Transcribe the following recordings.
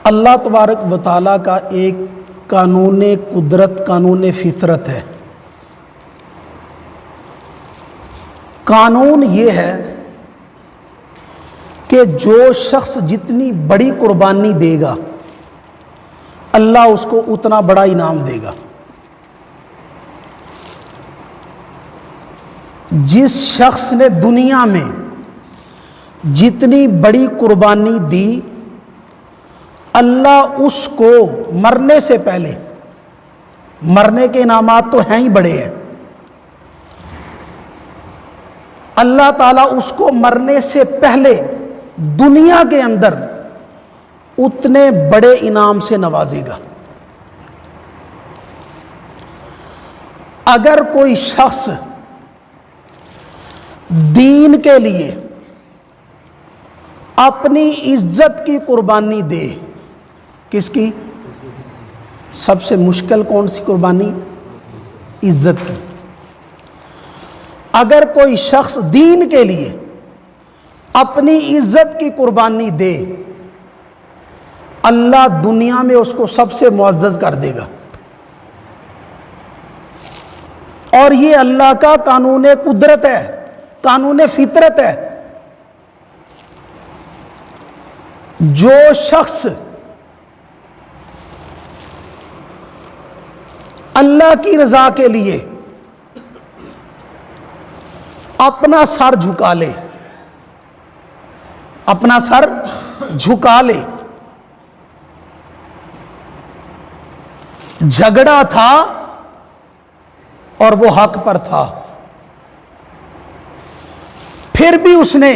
اللہ تبارک و تعالیٰ کا ایک قانون قدرت، قانون فطرت ہے۔ قانون یہ ہے کہ جو شخص جتنی بڑی قربانی دے گا اللہ اس کو اتنا بڑا انعام دے گا۔ جس شخص نے دنیا میں جتنی بڑی قربانی دی اللہ اس کو مرنے سے پہلے، مرنے کے انعامات تو ہیں ہی بڑے ہیں، اللہ تعالیٰ اس کو مرنے سے پہلے دنیا کے اندر اتنے بڑے انعام سے نوازے گا۔ اگر کوئی شخص دین کے لیے اپنی عزت کی قربانی دے، کس کی؟ سب سے مشکل کون سی قربانی؟ عزت کی۔ اگر کوئی شخص دین کے لیے اپنی عزت کی قربانی دے اللہ دنیا میں اس کو سب سے معزز کر دے گا، اور یہ اللہ کا قانون قدرت ہے، قانون فطرت ہے۔ جو شخص اللہ کی رضا کے لیے اپنا سر جھکا لے، اپنا سر جھکا لے، جھگڑا تھا اور وہ حق پر تھا، پھر بھی اس نے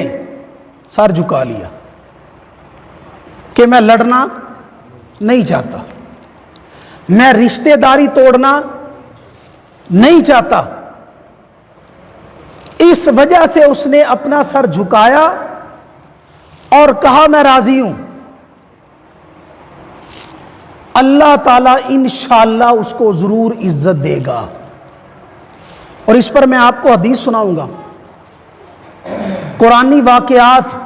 سر جھکا لیا کہ میں لڑنا نہیں چاہتا، میں رشتہ داری توڑنا نہیں چاہتا، اس وجہ سے اس نے اپنا سر جھکایا اور کہا میں راضی ہوں، اللہ تعالیٰ انشاءاللہ اس کو ضرور عزت دے گا۔ اور اس پر میں آپ کو حدیث سناؤں گا، قرآنی واقعات۔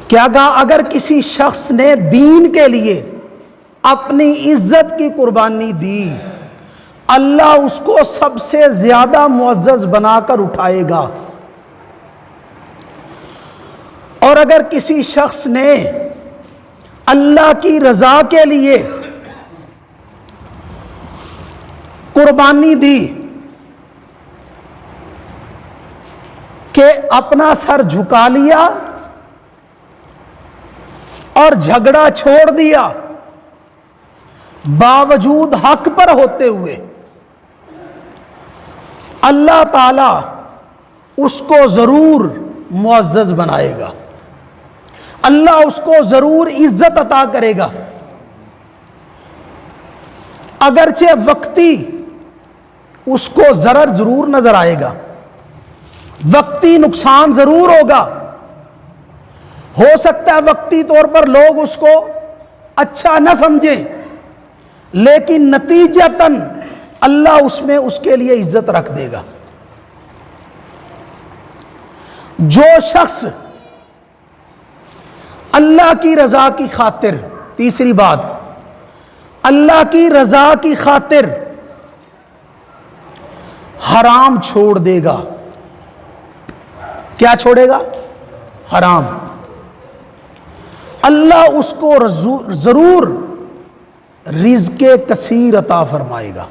کیا کہا؟ اگر کسی شخص نے دین کے لیے اپنی عزت کی قربانی دی اللہ اس کو سب سے زیادہ معزز بنا کر اٹھائے گا، اور اگر کسی شخص نے اللہ کی رضا کے لیے قربانی دی کہ اپنا سر جھکا لیا اور جھگڑا چھوڑ دیا باوجود حق پر ہوتے ہوئے، اللہ تعالیٰ اس کو ضرور معزز بنائے گا، اللہ اس کو ضرور عزت عطا کرے گا۔ اگرچہ وقتی اس کو ضرر ضرور نظر آئے گا، وقتی نقصان ضرور ہوگا، ہو سکتا ہے وقتی طور پر لوگ اس کو اچھا نہ سمجھیں، لیکن نتیجتاً اللہ اس میں اس کے لیے عزت رکھ دے گا۔ جو شخص اللہ کی رضا کی خاطر، تیسری بات، اللہ کی رضا کی خاطر حرام چھوڑ دے گا، کیا چھوڑے گا؟ حرام، اللہ اس کو ضرور رزق کثیر عطا فرمائے گا،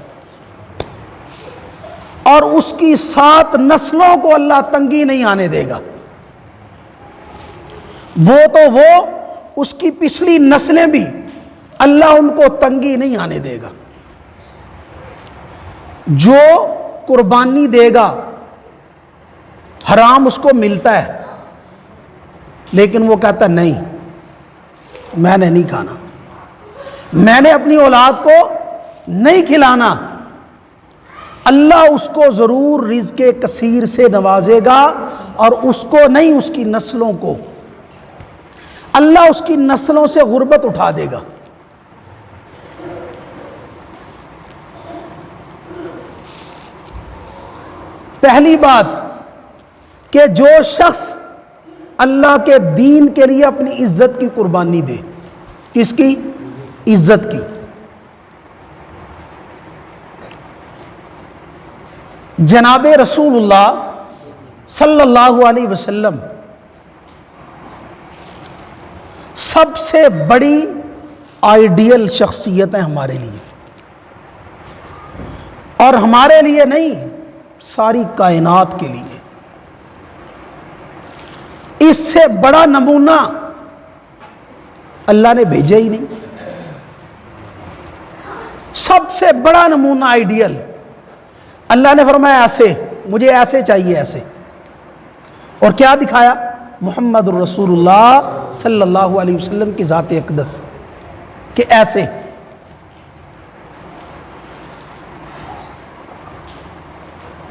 اور اس کی 7 نسلوں کو اللہ تنگی نہیں آنے دے گا۔ وہ اس کی پچھلی نسلیں بھی اللہ ان کو تنگی نہیں آنے دے گا۔ جو قربانی دے گا حرام اس کو ملتا ہے، لیکن وہ کہتا نہیں میں نے نہیں کھانا، میں نے اپنی اولاد کو نہیں کھلانا، اللہ اس کو ضرور رزق کثیر سے نوازے گا، اور اس کو نہیں، اس کی نسلوں کو اللہ اس کی نسلوں سے غربت اٹھا دے گا۔ پہلی بات کہ جو شخص اللہ کے دین کے لیے اپنی عزت کی قربانی دے. کس کی؟ عزت کی. جناب رسول اللہ صلی اللہ علیہ وسلم سب سے بڑی آئیڈیل شخصیت ہے ہمارے لیے، اور ہمارے لیے نہیں، ساری کائنات کے لیے. اس سے بڑا نمونہ اللہ نے بھیجا ہی نہیں. سب سے بڑا نمونہ آئیڈیل اللہ نے فرمایا ایسے، مجھے ایسے چاہیے، ایسے. اور کیا دکھایا؟ محمد الرسول اللہ صلی اللہ علیہ وسلم کی ذات اقدس کہ ایسے.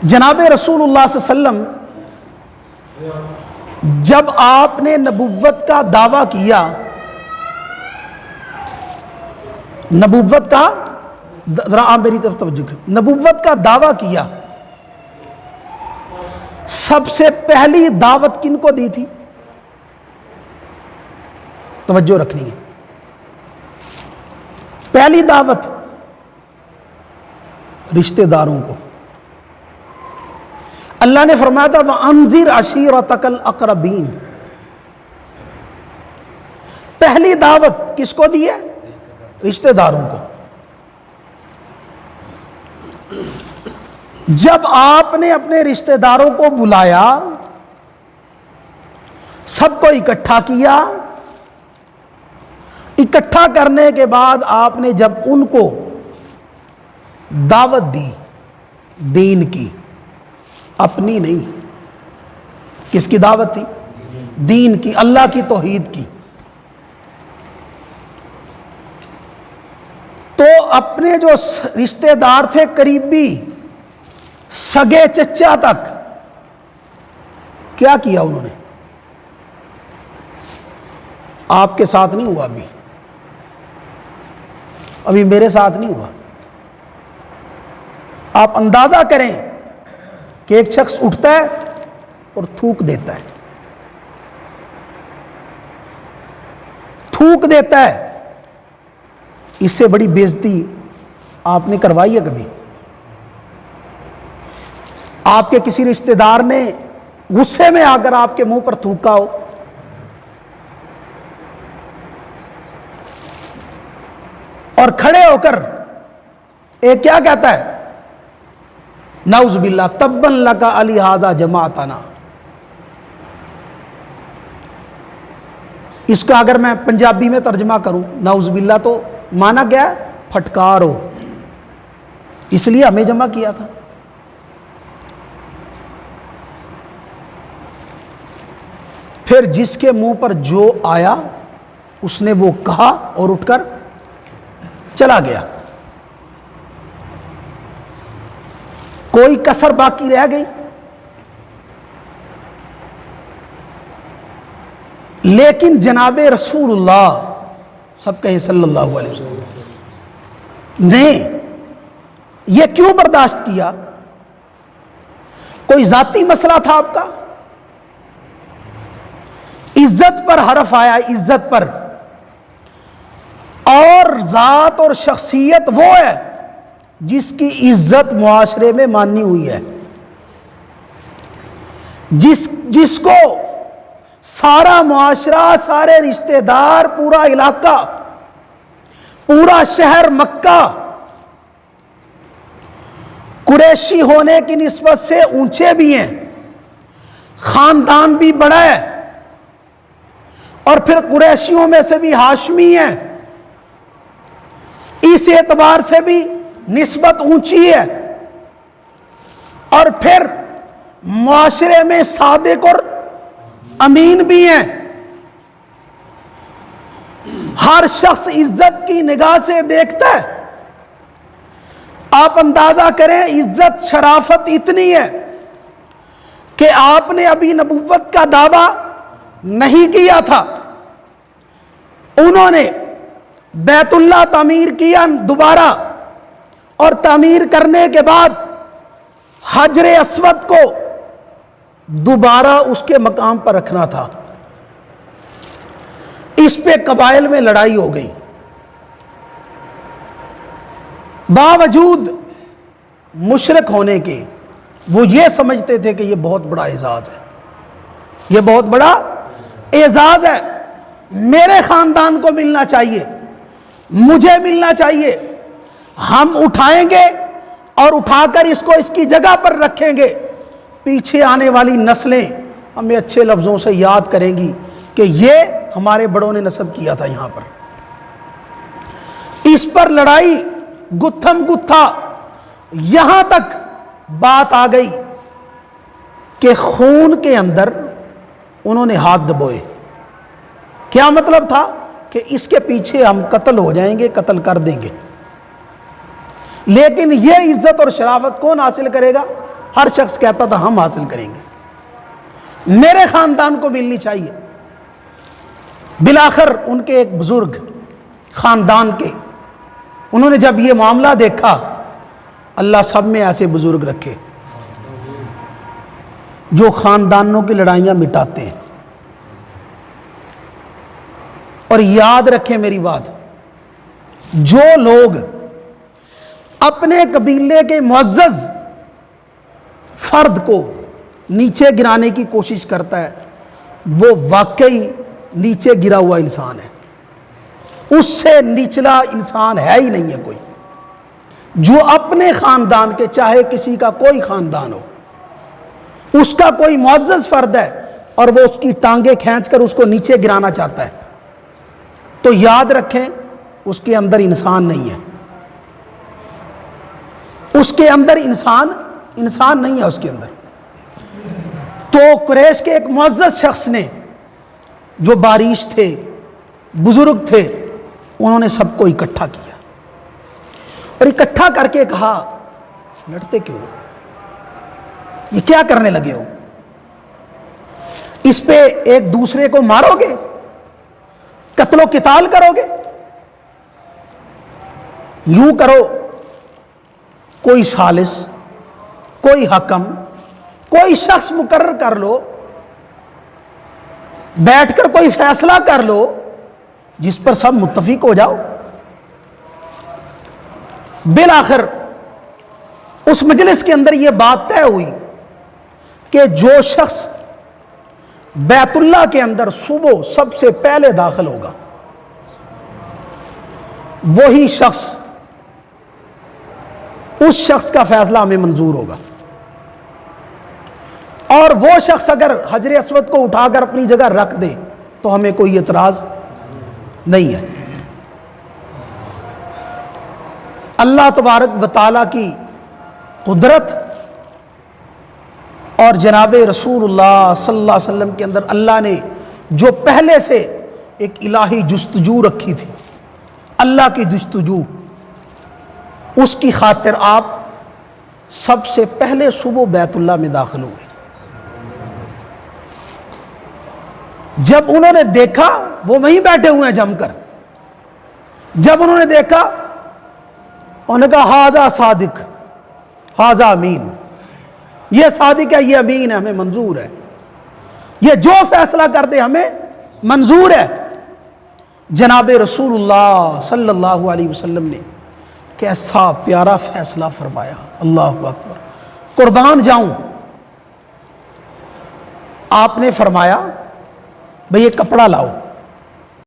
جناب رسول اللہ صلی اللہ علیہ وسلم جب آپ نے نبوت کا دعویٰ کیا، نبوت کا، ذرا آپ میری طرف توجہ کریں، نبوت کا دعویٰ کیا، سب سے پہلی دعوت کن کو دی تھی؟ توجہ رکھنی ہے. پہلی دعوت رشتہ داروں کو. اللہ نے فرمایا تھا وَأَنذِرْ عَشِيرَتَكَ الْأَقْرَبِينَ. پہلی دعوت کس کو دی ہے؟ رشتہ داروں کو. جب آپ نے اپنے رشتہ داروں کو بلایا، سب کو اکٹھا کیا، اکٹھا کرنے کے بعد آپ نے جب ان کو دعوت دی دین کی، اپنی نہیں، کس کی دعوت تھی؟ دین کی، اللہ کی توحید کی. تو اپنے جو رشتہ دار تھے قریبی، سگے چچا تک، کیا کیا انہوں نے؟ آپ کے ساتھ نہیں ہوا، ابھی میرے ساتھ نہیں ہوا. آپ اندازہ کریں کہ ایک شخص اٹھتا ہے اور تھوک دیتا ہے، تھوک دیتا ہے. اس سے بڑی بےعزتی آپ نے کروائی ہے کبھی؟ آپ کے کسی رشتہ دار نے غصے میں آ کر آپ کے منہ پر تھوکا ہو، اور کھڑے ہو کر ایک کیا کہتا ہے؟ نعوذ باللہ تبا لک علی ھذا جماعتنا. اس کا اگر میں پنجابی میں ترجمہ کروں نعوذ باللہ تو مانا کیا ہے؟ پھٹکار ہو، اس لیے ہمیں جمع کیا تھا. پھر جس کے منہ پر جو آیا اس نے وہ کہا اور اٹھ کر چلا گیا. کوئی کسر باقی رہ گئی؟ لیکن جناب رسول اللہ، سب کہیں صلی اللہ علیہ وسلم، نے یہ کیوں برداشت کیا؟ کوئی ذاتی مسئلہ تھا آپ کا؟ عزت پر حرف آیا، عزت پر. اور ذات اور شخصیت وہ ہے جس کی عزت معاشرے میں مانی ہوئی ہے، جس کو سارا معاشرہ، سارے رشتہ دار، پورا علاقہ، پورا شہر مکہ قریشی ہونے کی نسبت سے اونچے بھی ہیں، خاندان بھی بڑا ہے، اور پھر قریشیوں میں سے بھی ہاشمی ہیں، اس اعتبار سے بھی نسبت اونچی ہے، اور پھر معاشرے میں صادق اور امین بھی ہیں. ہر شخص عزت کی نگاہ سے دیکھتا ہے. آپ اندازہ کریں، عزت شرافت اتنی ہے کہ آپ نے ابھی نبوت کا دعویٰ نہیں کیا تھا، انہوں نے بیت اللہ تعمیر کیا دوبارہ، اور تعمیر کرنے کے بعد حجر اسود کو دوبارہ اس کے مقام پر رکھنا تھا۔ اس پہ قبائل میں لڑائی ہو گئی، باوجود مشرک ہونے کے وہ یہ سمجھتے تھے کہ یہ بہت بڑا اعزاز ہے، یہ بہت بڑا اعزاز ہے، میرے خاندان کو ملنا چاہیے، مجھے ملنا چاہیے، ہم اٹھائیں گے اور اٹھا کر اس کو اس کی جگہ پر رکھیں گے، پیچھے آنے والی نسلیں ہمیں اچھے لفظوں سے یاد کریں گی کہ یہ ہمارے بڑوں نے نسب کیا تھا یہاں پر۔ اس پر لڑائی گتھم گتھا، یہاں تک بات آ گئی کہ خون کے اندر انہوں نے ہاتھ ڈبوئے۔ کیا مطلب تھا؟ کہ اس کے پیچھے ہم قتل ہو جائیں گے، قتل کر دیں گے۔ لیکن یہ عزت اور شرافت کون حاصل کرے گا؟ ہر شخص کہتا تھا ہم حاصل کریں گے، میرے خاندان کو ملنی چاہیے۔ بالآخر ان کے ایک بزرگ خاندان کے، انہوں نے جب یہ معاملہ دیکھا، اللہ سب میں ایسے بزرگ رکھے جو خاندانوں کی لڑائیاں مٹاتے ہیں۔ اور یاد رکھیں میری بات، جو لوگ اپنے قبیلے کے معزز فرد کو نیچے گرانے کی کوشش کرتا ہے، وہ واقعی نیچے گرا ہوا انسان ہے، اس سے نچلا انسان ہے ہی نہیں ہے کوئی۔ جو اپنے خاندان کے، چاہے کسی کا کوئی خاندان ہو، اس کا کوئی معزز فرد ہے اور وہ اس کی ٹانگیں کھینچ کر اس کو نیچے گرانا چاہتا ہے، تو یاد رکھیں اس کے اندر انسان نہیں ہے، اس کے اندر انسان نہیں ہے اس کے اندر۔ تو قریش کے ایک معزز شخص نے، جو باریش تھے، بزرگ تھے، انہوں نے سب کو اکٹھا کیا اور اکٹھا کر کے کہا، لڑتے کیوں؟ یہ کیا کرنے لگے ہو؟ اس پہ ایک دوسرے کو مارو گے؟ قتل و قتال کرو گے؟ یوں کرو، کوئی ثالث، کوئی حکم، کوئی شخص مقرر کر لو، بیٹھ کر کوئی فیصلہ کر لو جس پر سب متفق ہو جاؤ۔ بالآخر اس مجلس کے اندر یہ بات طے ہوئی کہ جو شخص بیت اللہ کے اندر صبح سب سے پہلے داخل ہوگا، وہی شخص، اس شخص کا فیصلہ ہمیں منظور ہوگا، اور وہ شخص اگر حجر اسود کو اٹھا کر اپنی جگہ رکھ دے تو ہمیں کوئی اعتراض نہیں ہے۔ اللہ تبارک و تعالیٰ کی قدرت اور جناب رسول اللہ صلی اللہ علیہ وسلم کے اندر اللہ نے جو پہلے سے ایک الہی جستجو رکھی تھی، اللہ کی جستجو، اس کی خاطر آپ سب سے پہلے صبح بیت اللہ میں داخل ہوئے۔ جب انہوں نے دیکھا، وہ وہیں بیٹھے ہوئے ہیں جم کر، جب انہوں نے دیکھا، انہوں نے کہا ہاذا صادق ہاذا امین، یہ صادق ہے، یہ امین ہے، ہمیں منظور ہے، یہ جو فیصلہ کر دے ہمیں منظور ہے۔ جناب رسول اللہ صلی اللہ علیہ وسلم نے کیسا پیارا فیصلہ فرمایا، اللہ اکبر، قربان جاؤں۔ آپ نے فرمایا بھئی یہ کپڑا لاؤ،